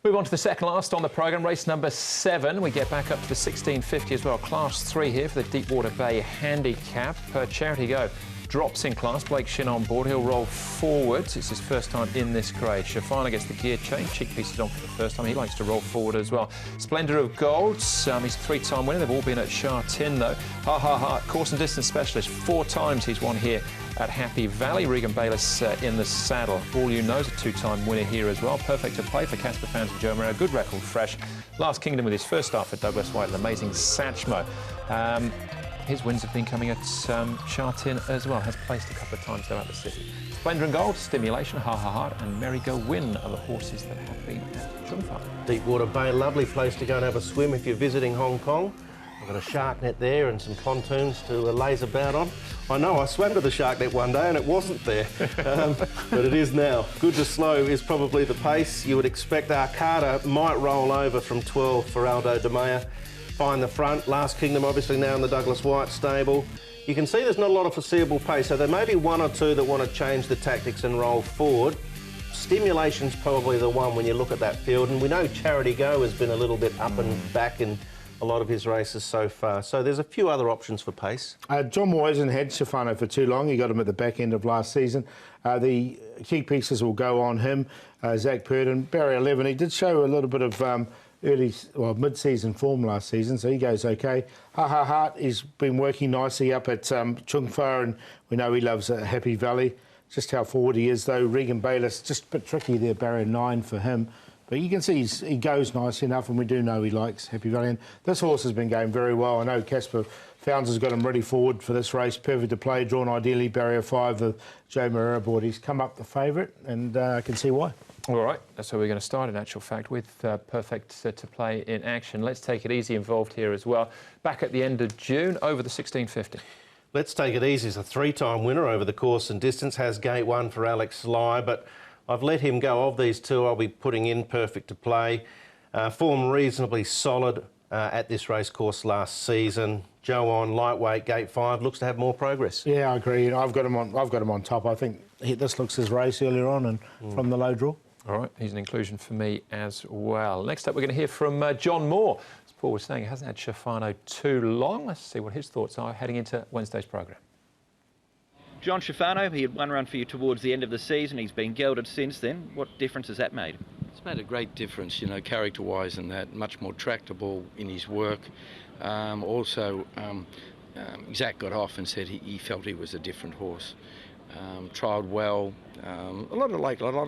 Move on to the second last on the programme, race number 7. We get back up to the 1650 as well. Class 3 here for the Deepwater Bay Handicap. Charity Go drops in class. Blake Shin on board. He'll roll forwards. It's his first time in this grade. Shafana gets the gear change. Cheek pieces on for the first time. He likes to roll forward as well. Splendour of Gold. He's a 3-time winner. They've all been at Sha Tin though. Ha Ha Ha. Course and distance specialist. 4 times he's won here at Happy Valley. Regan Bayliss in the saddle. All You Know's a 2-time winner here as well. Perfect to play for Casper fans and Joe Murray. Good record, fresh. Last Kingdom with his first start for Douglas White. An amazing Satchmo. His wins have been coming at Sha Tin as well. Has placed a couple of times though at the city. Splendour and Gold, Stimulation, Ha Ha Ha, and Merry Go Win are the horses that have been at Chungfa. Deepwater Bay, lovely place to go and have a swim if you're visiting Hong Kong. I've got a shark net there and some pontoons to laze about on. I know, I swam to the shark net one day and it wasn't there, but it is now. Good to slow is probably the pace. You would expect Arcata might roll over from 12 for Aldo de Mea. Find the front. Last Kingdom obviously now in the Douglas White stable. You can see there's not a lot of foreseeable pace, so there may be 1 or 2 that want to change the tactics and roll forward. Stimulation's probably the one when you look at that field, and we know Charity Go has been a little bit up and back in a lot of his races so far. So there's a few other options for pace. John Moore hasn't had Shafano for too long. He got him at the back end of last season. The key pieces will go on him. Zach Purden, Barrier 11. He did show a little bit of mid-season form last season, so he goes okay. Ha Ha Ha, he's been working nicely up at Chung Fa, and we know he loves Happy Valley. Just how forward he is, though. Regan Bayliss, just a bit tricky there, Barrier 9 for him. But you can see he goes nice enough, and we do know he likes Happy Valley. And this horse has been going very well. I know Casper Founds has got him ready forward for this race. Perfect to play, drawn ideally, Barrier 5 with Joe Moreira aboard. He's come up the favourite, and I can see why. All right, that's where we're going to start in actual fact with Perfect to play in action. Let's take it easy involved here as well. Back at the end of June over the 1650. Let's take it easy. He's a 3-time winner over the course and distance. Has gate 1 for Alex Sly, but I've let him go. Of these 2, I'll be putting in Perfect to play. Form reasonably solid at this race course last season. Joe on lightweight, gate 5, looks to have more progress. Yeah, I agree. I've got him on top. I think this looks his race earlier on and from the low draw. All right, he's an inclusion for me as well. Next up, we're going to hear from John Moore. As Paul was saying, he hasn't had Shafano too long. Let's see what his thoughts are heading into Wednesday's programme. John Shafano, he had 1 run for you towards the end of the season. He's been gelded since then. What difference has that made? It's made a great difference, you know, character-wise and that. Much more tractable in his work. Zach got off and said he felt he was a different horse. Trialled well. A lot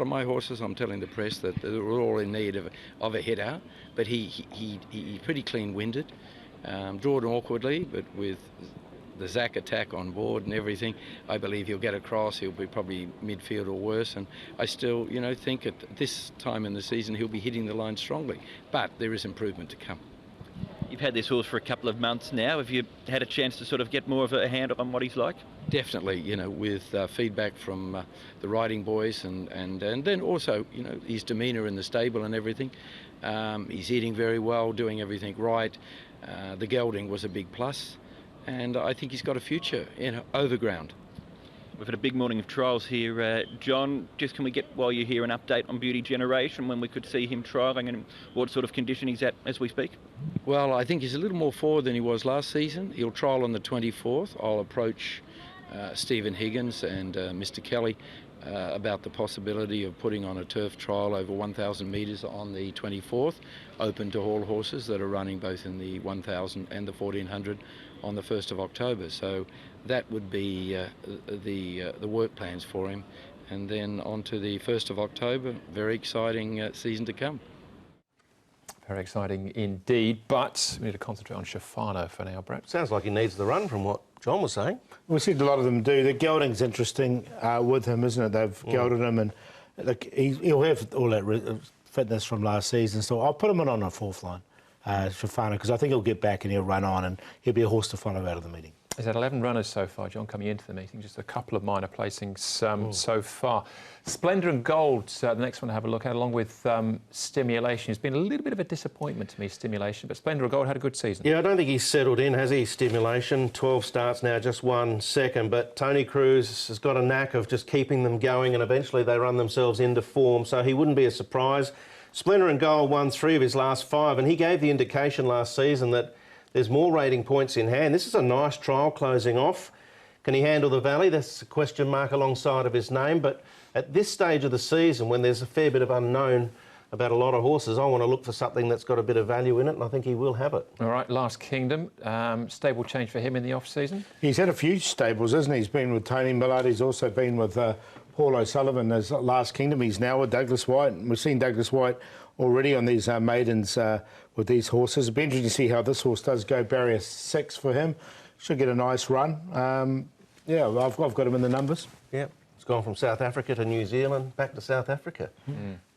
of my horses, I'm telling the press that they were all in need of a hitter, but he pretty clean-winded, drawn awkwardly, but with the Zach attack on board and everything, I believe he'll get across. He'll be probably midfield or worse, and I still, you know, think at this time in the season he'll be hitting the line strongly, but there is improvement to come. You've had this horse for a couple of months now. Have you had a chance to sort of get more of a handle on what he's like? Definitely, you know, with feedback from the riding boys and then also, you know, his demeanour in the stable and everything. He's eating very well, doing everything right. The gelding was a big plus, and I think he's got a future in overground. We've had a big morning of trials here, John. Just can we get, while you're here, an update on Beauty Generation, when we could see him trialling and what sort of condition he's at as we speak? Well, I think he's a little more forward than he was last season. He'll trial on the 24th. I'll approach Stephen Higgins and Mr. Kelly about the possibility of putting on a turf trial over 1,000 metres on the 24th, open to all horses that are running both in the 1,000 and the 1,400 on the 1st of October. So that would be the work plans for him. And then on to the 1st of October, very exciting season to come. Very exciting indeed, but we need to concentrate on Shafano for now, Brett. Sounds like he needs the run from what John was saying. We see a lot of them do. The gelding's interesting with him, isn't it? They've gelded him, and look, he'll have all that fitness from last season. So I'll put him on a 4th line, Shafano, because I think he'll get back and he'll run on, and he'll be a horse to follow out of the meeting. He's had 11 runners so far, John, coming into the meeting. Just a couple of minor placings so far. Splendour and Gold, the next one to have a look at, along with Stimulation. It's been a little bit of a disappointment to me, Stimulation, but Splendour and Gold had a good season. Yeah, I don't think he's settled in, has he, Stimulation? 12 starts now, just 1 second, but Tony Cruz has got a knack of just keeping them going, and eventually they run themselves into form, so he wouldn't be a surprise. Splendour and Gold won 3 of his last 5, and he gave the indication last season that there's more rating points in hand. This is a nice trial closing off. Can he handle the Valley? That's a question mark alongside of his name, but at this stage of the season, when there's a fair bit of unknown about a lot of horses, I want to look for something that's got a bit of value in it, and I think he will have it. All right, Last Kingdom, stable change for him in the off-season? He's had a few stables, hasn't he? He's been with Tony Millard. He's also been with Paul O'Sullivan as Last Kingdom. He's now with Douglas White. And we've seen Douglas White already on these maidens with these horses. It'll be interesting to see how this horse does go. Barrier 6 for him. Should get a nice run. Yeah, I've got him in the numbers. Yeah, he's gone from South Africa to New Zealand, back to South Africa.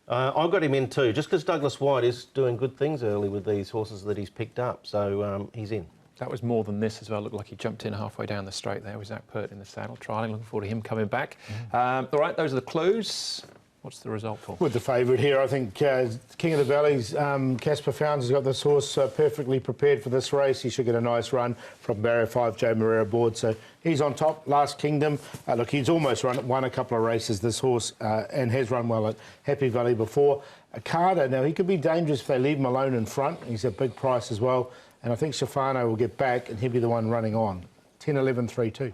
I've got him in too, just because Douglas White is doing good things early with these horses that he's picked up, so he's in. That was more than this as well. Looked like he jumped in halfway down the straight there with Zach Pert in the saddle, trialling. Looking forward to him coming back. All right, those are the clues. What's the result for? With the favourite here, I think King of the Valleys, Casper Founds has got this horse perfectly prepared for this race. He should get a nice run from Barrier 5, Joe Moreira aboard. So he's on top. Last Kingdom. Look, he's almost won a couple of races, this horse, and has run well at Happy Valley before. Carter, now he could be dangerous if they leave him alone in front. He's a big price as well. And I think Stefano will get back and he'll be the one running on. 10, 11, 3, 2.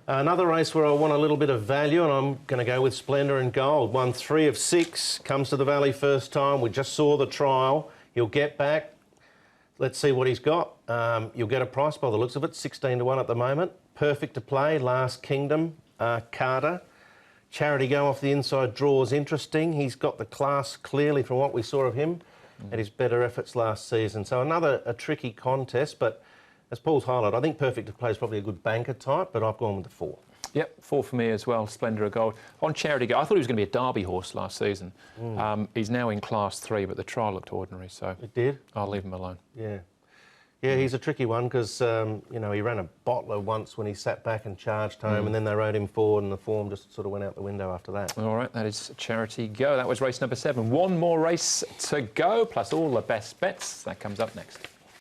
Another race where I want a little bit of value, and I'm going to go with Splendour and Gold. Won 3 of 6, comes to the Valley first time. We just saw the trial. He'll get back. Let's see what he's got. You'll get a price by the looks of it, 16 to 1 at the moment. Perfect to play, Last Kingdom, Carter. Charity Go off the inside draws interesting. He's got the class clearly from what we saw of him at his better efforts last season. So another tricky contest, but as Paul's highlighted, I think Perfect to Play is probably a good banker type, but I've gone with the 4. Yep, 4 for me as well, Splendour of Gold. On Charity Go, I thought he was going to be a Derby horse last season. He's now in Class 3, but the trial looked ordinary, so it did. I'll leave him alone. Yeah. Yeah, he's a tricky one because, you know, he ran a bottler once when he sat back and charged home, and then they rode him forward and the form just sort of went out the window after that. All right, that is Charity Go. That was race number 7. One more race to go, plus all the best bets. That comes up next.